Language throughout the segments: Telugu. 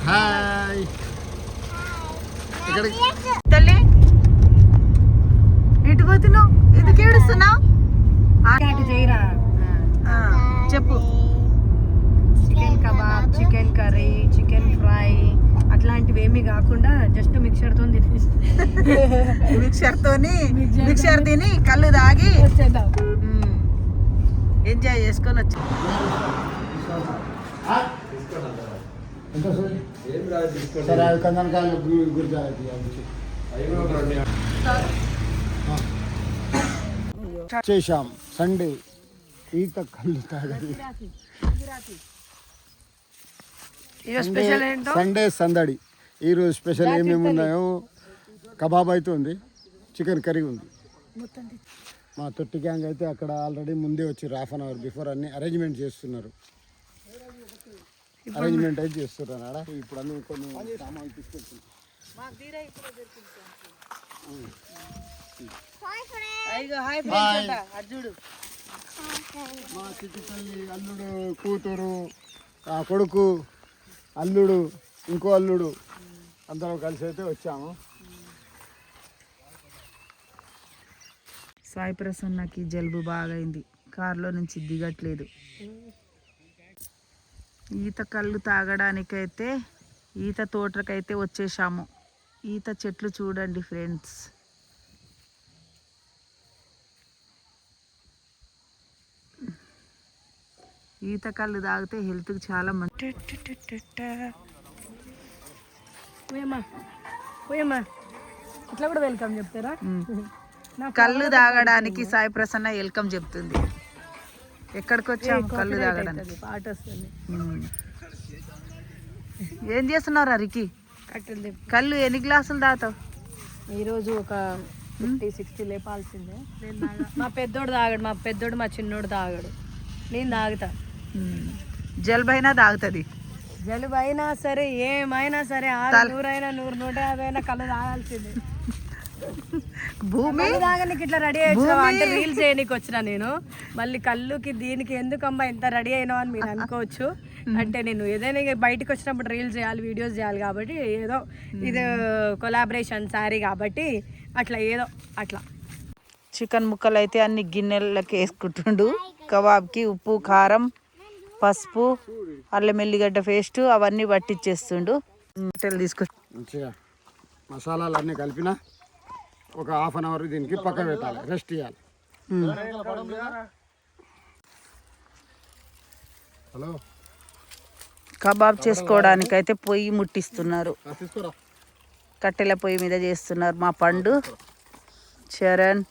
హాయ్. తల్లి ఎటు పోతున్నావు? ఎందుకు ఏడుస్తున్నావు? చెప్పు. Chicken kebab, chicken curry, chicken fry అట్లాంటివి ఏమీ కాకుండా జస్ట్ మిక్చర్తో మిక్చర్ తిని కళ్ళు తాగి వచ్చేద్దాం. ఎంజాయ్ చేసుకొని వచ్చి చేశాం. సండే ఈత కళ్ళు తాగాలి. సండే సందడి. ఈరోజు స్పెషల్ ఏమేమి ఉన్నాయో కబాబ్ అయితే ఉంది, చికెన్ కర్రీ ఉంది. మా తొట్టి గ్యాంగ్ అయితే అక్కడ ఆల్రెడీ ముందే వచ్చి హాఫ్ అన్ అవర్ బిఫోర్ అన్ని అరేంజ్మెంట్ చేస్తున్నారు. అరేంజ్మెంట్ అయితే చేస్తున్నారు. ఇప్పుడు అన్ని కొన్ని సామాన్లు తీసుకెళ్తున్నారు. మా చిట్టి తల్లి, అల్లుడు, కూతురు, ఆ కొడుకు, అల్లుడు, ఇంకో అల్లుడు అందరం కలిసి అయితే వచ్చాము. సాయి ప్రసన్నకి జలుబు బాగైంది, కారులో నుంచి దిగట్లేదు. ఈత కళ్ళు తాగడానికైతే ఈత తోటకైతే వచ్చేసాము. ఈత చెట్లు చూడండి ఫ్రెండ్స్. ఈత కళ్ళు తాగితే హెల్త్కి చాలా మంచి. ఇట్లా కూడా వెల్కమ్ చెప్తారా? కళ్ళు తాగడానికి సాయి ప్రసన్న వెల్కమ్ చెప్తుంది. ఎక్కడికి వచ్చాము? కళ్ళు తాగడానికి. పాట వస్తుంది. ఏం చేస్తున్నారు రికి? కళ్ళు ఎన్ని గ్లాసులు తాగుతావు ఈరోజు? ఒక 50-60 లేపాల్సిందే. మా పెద్దోడు తాగడు, మా చిన్నోడు తాగడు, నేను తాగుతా. జలుబు అయినా తాగుతుంది. జలుబు అయినా సరే, ఏమైనా సరే, 100 అయినా 100-150 అయినా కళ్ళు తాగాల్సిందే. భూమి తాగనికి ఇట్లా రెడీ అంటే రీల్స్ చేయడానికి వచ్చిన నేను. మళ్ళీ కళ్ళుకి దీనికి ఎందుకమ్మా ఇంత రెడీ అయినావు అని మీరు అనుకోవచ్చు. అంటే నేను ఏదైనా బయటకు వచ్చినప్పుడు రీల్స్ చేయాలి, వీడియోస్ చేయాలి కాబట్టి ఏదో ఇది కొలాబరేషన్ శారీ కాబట్టి అట్లా ఏదో అట్లా. చికెన్ ముక్కలు అయితే అన్ని గిన్నెలకి వేసుకుంటుండు. కబాబ్కి ఉప్పు, కారం, పసుపు, అల్లం ఎల్లిగడ్డ పేస్ట్ అవన్నీ పట్టించేస్తుండు. తీసుకొచ్చి మంచిగా మసాలాలు అన్నీ కలిపిన ఒక హాఫ్ అన్ అవర్ దీనికి పక్క పెట్టాలి, రెస్ట్ ఇవ్వాలి. హలో, కబాబ్ చేసుకోవడానికి అయితే పొయ్యి ముట్టిస్తున్నారు. కట్టెల పొయ్యి మీద చేస్తున్నారు మా పండు, చరణ్.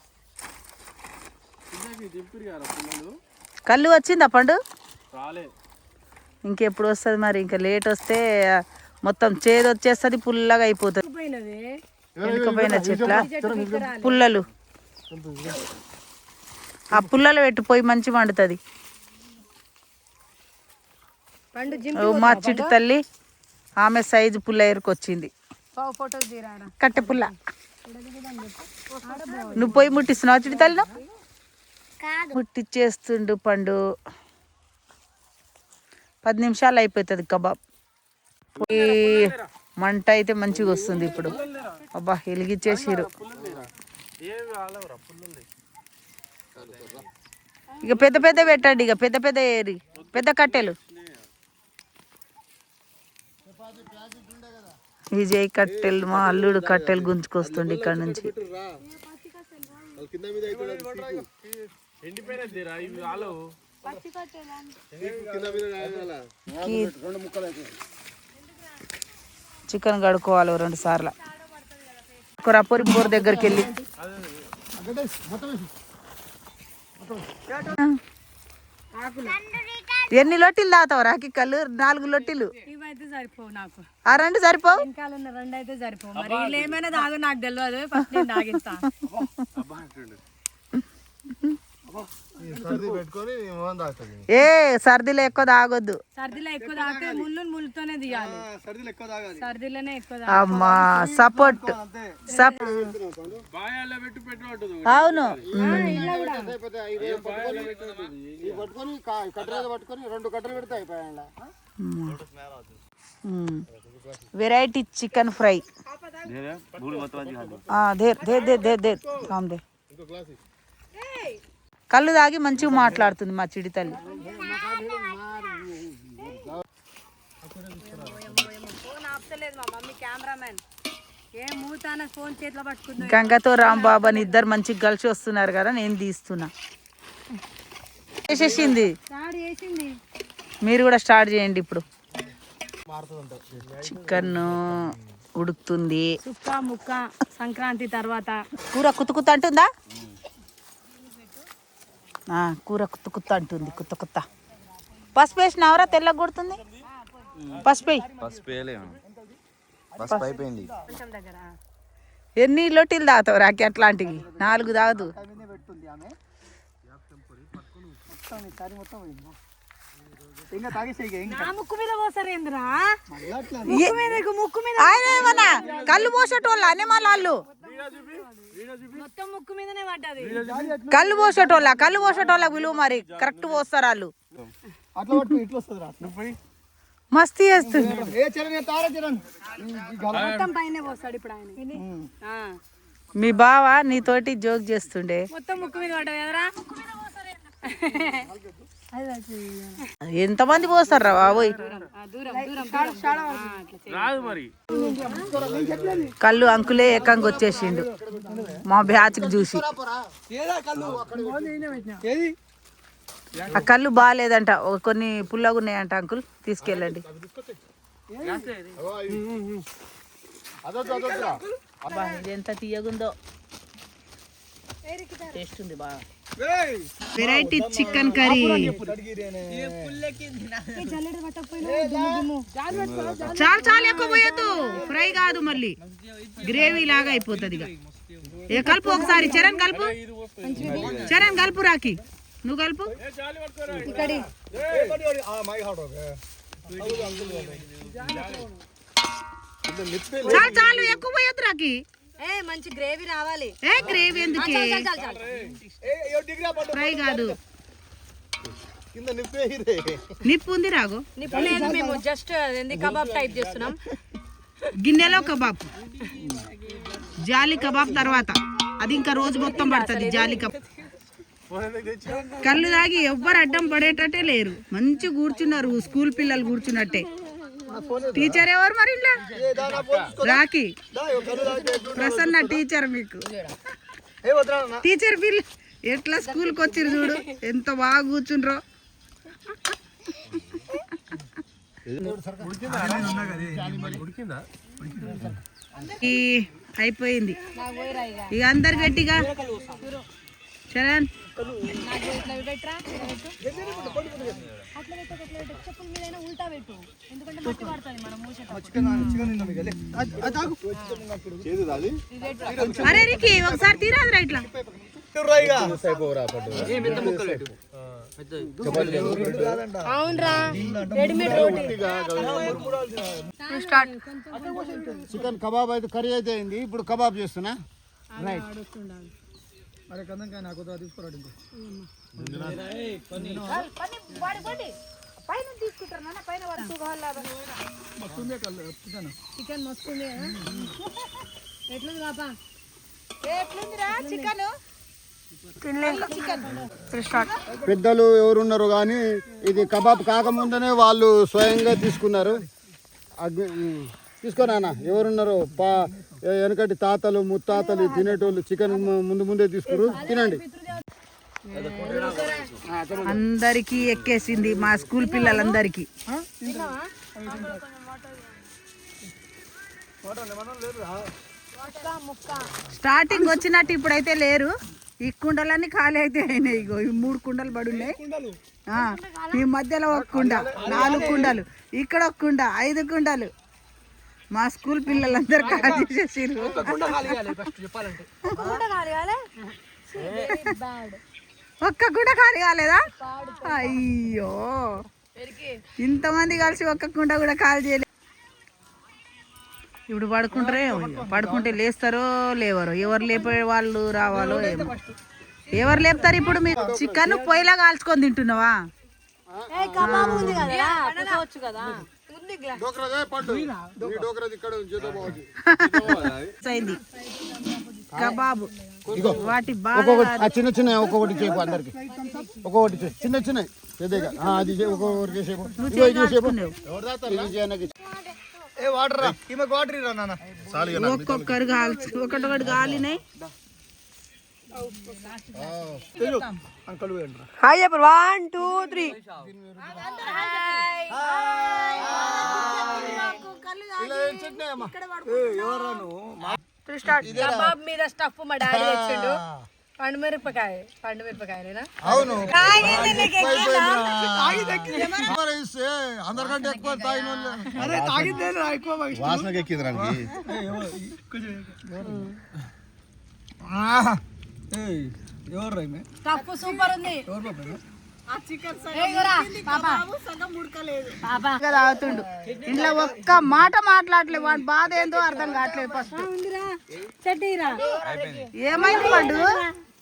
కళ్ళు వచ్చిందా పండు? ఇంకెప్పుడు వస్తుంది మరి? ఇంకా లేట్ వస్తే మొత్తం చేదు వచ్చేస్తుంది, పుల్లగా అయిపోతుంది. వెనుకపోయిన చెట్ల పుల్లలు, ఆ పుల్లలు పెట్టిపోయి మంచి వండుతుంది. మా చిట్టి తల్లి ఆమె సైజు పుల్ల ఎరుకొచ్చింది, కట్టె పుల్ల. నువ్వు పోయి ముట్టిస్తున్నావు చిట్టి తల్లి? ముట్టిచ్చేస్తుండు పండు. 10 నిమిషాలు అయిపోతుంది కబాబ్. మంట అయితే మంచిగా వస్తుంది ఇప్పుడు. అబ్బా వెలిగిచ్చేసిరు. ఇక పెద్ద పెద్ద పెట్టండి, ఇక పెద్ద పెద్ద ఏరి, పెద్ద కట్టెలు. విజయ్ కట్టెలు, మా అల్లుడు కట్టెలు గుంజుకొస్తుండే ఇక్కడ నుంచి. చికెన్ కడుక్కోవాలి 2 సార్లు. రపూరి బోర్ దగ్గరికి వెళ్ళి ఎన్ని లొట్టిలు తాగుతావు రాకి? కళ్ళు 4 లొట్టిలు. ఇవైతే సరిపోవు నాకు. ఆ 2 సరిపోవు? 2 అయితే సరిపోవు. మరి వీళ్ళు ఏమైనా తాగు నాకు తెలియదు. ఫస్ట్ నేను తాగిస్తా. ఏ సర్దిలో ఎక్కువ తాగొద్దు. సర్దిలో ఎక్కువ తాగితే ముళ్ళుతోనే తీయాలి. సర్దిలోనే ఎక్కువ. అమ్మా సపోర్ట్. అవును. వెరైటీ చికెన్ ఫ్రై కళ్ళు తాగి మంచిగా మాట్లాడుతుంది మా చిడి తల్లి. గంగతో రాంబాబు అని ఇద్దరు మంచిగా కలిసి వస్తున్నారు కదా, నేను తీస్తున్నా. చేసేసింది, మీరు కూడా స్టార్ట్ చేయండి. ఇప్పుడు చికెన్ ఉడుకుతుంది. సుక్క ముక్క సంక్రాంతి తర్వాత కూర కుత్తుకుత్త అంటుందా? కూర కుత్తుకుత్త అంటుంది. కుత్త పసుపు వేసినావరా? తెల్లగా కొడుతుంది. పసుపు ఎన్ని లొట్టిలు తాగుతావు రాకి? అట్లాంటివి 4 తాగదు. ఆయన ఏమన్నా కళ్ళు పోసేటోళ్ళ అనే వాళ్ళు కళ్ళు పోసేటోళ్ళ విలువ మరి కరెక్ట్ పోస్తారు వాళ్ళు. మస్తు చేస్తుంది. మీ బావ నీతోటి జోక్ చేస్తుండే. మొత్తం ముక్కు మీద పడ్డా కదరా. ఎంతమంది పోస్తారు రా బాబోయ్. కళ్ళు అంకులే ఏకంగా వచ్చేసిండు మా బ్యాచ్కి చూసి. ఆ కళ్ళు బాగాలేదంట, కొన్ని పుల్లగా ఉన్నాయంట. అంకుల్ తీసుకెళ్ళండి. ఇది ఎంత తీయగుందో, టేస్ట్ ఉంది బాగా. Variety chicken curry. చాలా ఎక్కువ పోయొద్దు, ఫ్రై కాదు మళ్ళీ గ్రేవీ లాగా అయిపోతుంది. ఇక కలుపు ఒకసారి. చరణ్ కలుపు, చరణ్ కలుపు. రాకి నువ్వు కలుపు. చాలు ఎక్కువ పోయొద్దు రాకి. మంచి గ్రేవీ రావాలి. గ్రేవీ ఎందుకు? ఫ్రై కాదు, నిప్పు ఉంది. రాగు నిప్పు లేదు, మేము జస్ట్ కబాబ్ టైప్ చేస్తున్నాం. గిన్నెలో కబాబ్, జాలి కబాబ్ తర్వాత అది ఇంకా రోజు మొత్తం పడుతుంది. జాలి కబాబ్. కళ్ళు తాగి ఎవ్వరు అడ్డం పడేటట్టే లేరు, మంచి కూర్చున్నారు. స్కూల్ పిల్లలు కూర్చున్నట్టే. టీచర్ ఎవరు మరి? ఇంట్లో రాకి ప్రసన్న టీచర్. మీకు టీచర్ పిల్ల ఎట్లా స్కూల్కి వచ్చిరు చూడు, ఎంత బాగా కూర్చుండ్రో. అయిపోయింది ఇక అందరు గట్టిగా. చరణ్ అరే రికి ఒకసారి తీరాదురా ఇట్లా. చికెన్ కబాబ్ అయితే కర్రీ అయితే అయింది. ఇప్పుడు కబాబ్ చేస్తున్నా. రైట్. చికెన్ మస్తుంది కదా. ఎట్లుంది పాపా? పెద్దలు ఎవరున్నారు కానీ ఇది కబాబ్ కాకముందనే వాళ్ళు స్వయంగా తీసుకున్నారు. తీసుకోనా ఎవరున్నారు? వెనకటి తాతలు ముత్తాతలు తినేటోళ్ళు చికెన్ ముందే తీసుకురు. తినండి. అందరికి ఎక్కేసింది, మా స్కూల్ పిల్లలందరికీ. స్టార్టింగ్ వచ్చినట్టు ఇప్పుడైతే లేరు. ఈ కుండలన్నీ ఖాళీ అయితే అయినాయి. ఇగో ఈ 3 కుండలు పడున్నాయి. ఈ మధ్యలో 1 కుండ, 4 కుండలు, ఇక్కడ 1 కుండ, 5 కుండలు. మా స్కూల్ పిల్లలందరూ ఖాళీ చేసేసారు. ఒక్క కుండ ఖాళీ కాలేదా? అయ్యో, ఇంతమంది కలిసి ఒక్క కుండ కూడా ఖాళీ చేయలేదు. ఇప్పుడు పడుకుంటే లేస్తారో లేవరో, ఎవరు లేపే వాళ్ళు రావాలో ఏమో. ఎవరు లేపుతారు ఇప్పుడు? మీరు చికెన్ పొయ్యిలా కాల్చుకొని తింటున్నావా? డోక్రాదే పండు నీ డోక్రాది ఇక్కడ చేతో బాగుంది అయింది కబాబు వాటి ఒక్కొక్కటి ఆ చిన్న చిన్న ఒక్కొక్కటి చేయకు అందరికి ఒక్కొక్కటి చేయి చిన్న చిన్న పెద్దగా అది ఒక్కొక్కటి చేసేపు ఇగో ఇది చేసేపు ఇది చేయనకి ఏ వాటర్ రా ఈమె వాటర్ రా నాన్న ఒక్కొక్కరు కాల్చి ఒకటి కాలినాయి అంకల్ వేయండి హాయ్ చెప్పరు 1 2 3 ఎవరా నువ్వు కబాబ్ మీద స్టఫ్ మా డాడీ తెచ్చిండు పండుమిరపకాయలేనా అవును అందరికంటే ఎక్కువ తాగిన అరే తాగిందే ఎక్కువ వాసనకి ఎక్కింది రానికి ఎవరు రా స్టఫ్ సూపర్ ఉంది తాగుతుండు ఇంట్లో ఒక్క మాట మాట్లాడలేదు వాడి బాధ ఏందో అర్థం కావట్లేదు ఫస్ట్ ఏమైంది పండు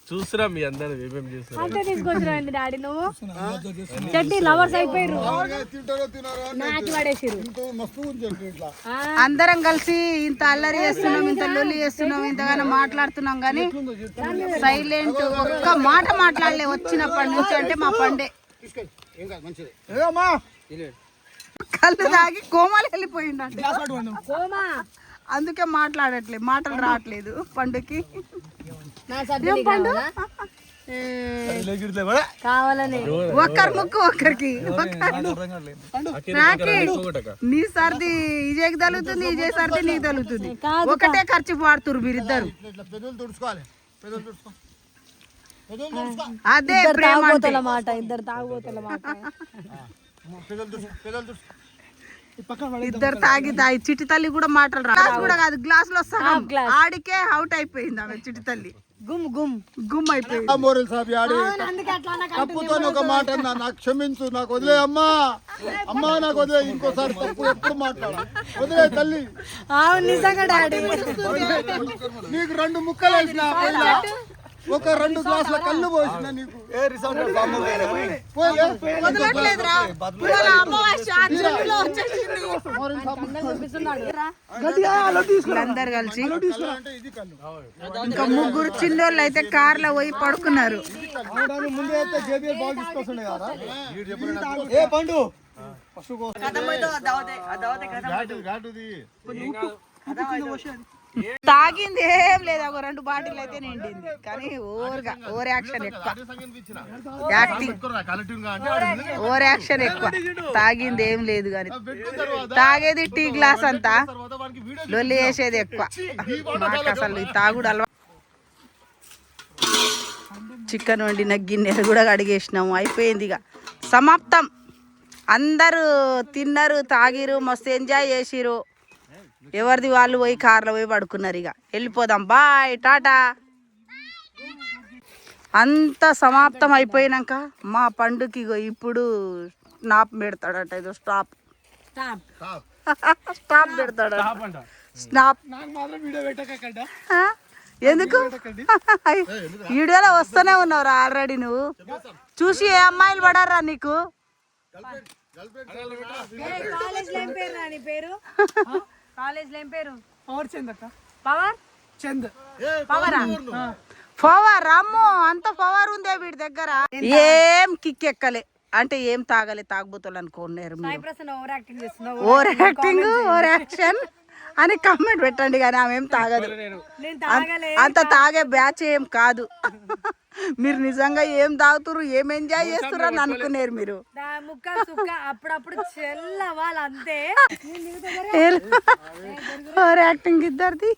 చూస్తురా మీ అందరు ఏమేమి చేస్తారు అంటే తీసుకొచ్చిరా డాడీ నువ్వు చెడ్డీ లవర్స్ అయిపోయారు తింటారో తినారో నాకి పడేసిరు మస్తు ఉంది ఇట్లా అందరం కలిసి ఇంత అల్లరి చేస్తున్నాం ఇంత లొల్లి చేస్తున్నాం ఇంతగానో మాట్లాడుతున్నాం కానీ సైలెంట్ ఒక్క మాట మాట్లాడలే వచ్చినప్పటి నుంచి అంటే మా పండే ఏం కాదు మంచిది కళ్ళు తాగి కోమాలు వెళ్ళిపోయిండు అంటే అందుకే మాట్లాడట్లేదు మాటలు రావట్లేదు పండుకి ఏం పండు కావాలని ఒక్కరి ముక్కు ఒక్కరికి నీ సర్ది ఇజేకి తగులుతుంది ఇజే సర్ది నీకు తగులుతుంది ఒకటే ఖర్చు వాడుతురు మీరిద్దరు పెదవులు తుడుచుకోవాలి పెదవులు తుడుచుకో అదే ప్రేమ అంటే. మాట ఇద్దరు తాగుబోతుల మాట పెదవులు తుడుచుకో ఇద్దరు తాగి చిట్టి తల్లి కూడా మాటలు రా గ్లాస్ కూడా కాదు గ్లాస్ లో సగం ఆడికే అవుట్ అయిపోయింది ఆమె చిట్టి తల్లి గుమ్ గుమ్ గుమ్ అయిపోయింది మోరల్ సాబ్ ఆడి తప్పుతో ఒక మాట అన్నా నాకు క్షమించు నాకు వదిలే అమ్మా అమ్మా నాకు వదిలే ఇంకోసారి తప్పు ఎప్పుడు మాట్లాడ వదిలే తల్లి నిజంగా డాడీ నీకు 2 ముక్కలు వేసిన ఒక 2 గ్లాసుల కళ్ళు పోసిన నీకు వదలట్లేదురా. ఇవాళ అమావాస్య, ఆ చెట్టులో వచ్చేసింది. వీళ్ళందరూ కలిసి ఇంకా 3 చిన్నోళ్ళు అయితే కార్లో పోయి పడుకున్నారు. ముందే జేబీఎల్ బాల్ తీసుకొస్తుండే కదా ఏ పండు తాగింది ఏం లేదు, ఒక 2 బాటిల్ అయితే నిండింది. కానీ ఓవర్ యాక్షన్ ఎక్కువ, ఓవర్ యాక్షన్ ఎక్కువ. తాగింది ఏం లేదు కానీ తాగేది టీ గ్లాస్ అంతా, లొల్లి వేసేది ఎక్కువ. నాకు అసలు ఈ తాగుడు అలవా. చికెన్ వండిన గిన్నెలు కూడా కడిగేసినాము, అయిపోయింది ఇక సమాప్తం. అందరూ తిన్నారు, తాగిరు, మస్తు ఎంజాయ్ చేసిరు. ఎవరిది వాళ్ళు పోయి కార్లో పోయి పడుకున్నారు. ఇక వెళ్ళిపోదాం, బాయ్, టాటా. అంత సమాప్తం అయిపోయినాక మా పండుకి ఇప్పుడు స్నాప్ పెడతాడట. ఏదో స్టాప్ స్టాప్ పెడతాడు. స్నాప్ ఎందుకు వీడియోలో వస్తూనే ఉన్నావురా ఆల్రెడీ. నువ్వు చూసి ఏ అమ్మాయిలు పడారా నీకు? పవర్ అమ్మో, అంత పవర్ ఉందే వీడి దగ్గర. ఏం కిక్ ఎక్కలే అంటే ఏం తాగలే, తాగబోతులు అనుకున్నారు. ఓవర్ యాక్టింగ్, ఓవర్ యాక్షన్ అని కామెంట్ పెట్టండి. కానీ ఆమె ఏం తాగదు, అంత తాగే బ్యాచ్ ఏం కాదు. మీరు నిజంగా ఏం తాగుతురు, ఏం ఎంజాయ్ చేస్తురు అని అనుకున్నారు మీరు. ఓవర్ యాక్టింగ్ ఇద్దరిది.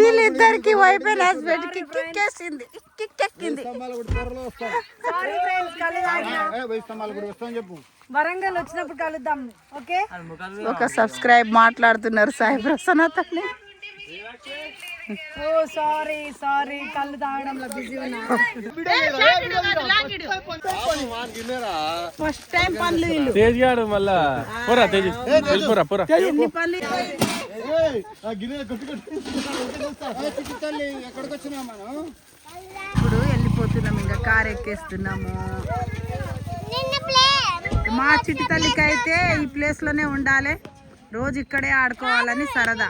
వీళ్ళిద్దరికి వైఫ్ అండ్ హస్బెండ్ కి కిక్కేసింది, కిక్కెక్కింది. వరంగల్ వచ్చినప్పుడు కలుద్దాం. ఓకే, ఒక సబ్స్క్రైబ్ మాట్లాడుతున్నారు సాయి ప్రసన్నతని. ఓ సారీ సారీ, కళ్ళు తాగడంలో బిజీ ఉన్నా. ఫస్ట్ టైం పనులు వీళ్ళు. తేజ్ గాడు మళ్ళా పోరా, తేజ్ వెళ్ళిపోరా, పోరా. ఎన్ని పనులు ఎక్కడికి వచ్చినా మనం ఇప్పుడు వెళ్ళిపోతున్నాం, ఇంకా కార్ ఎక్కేస్తున్నాము. మా చిట్టి తల్లికి అయితే ఈ ప్లేస్ లోనే ఉండాలి, రోజు ఇక్కడే ఆడుకోవాలని సరదా.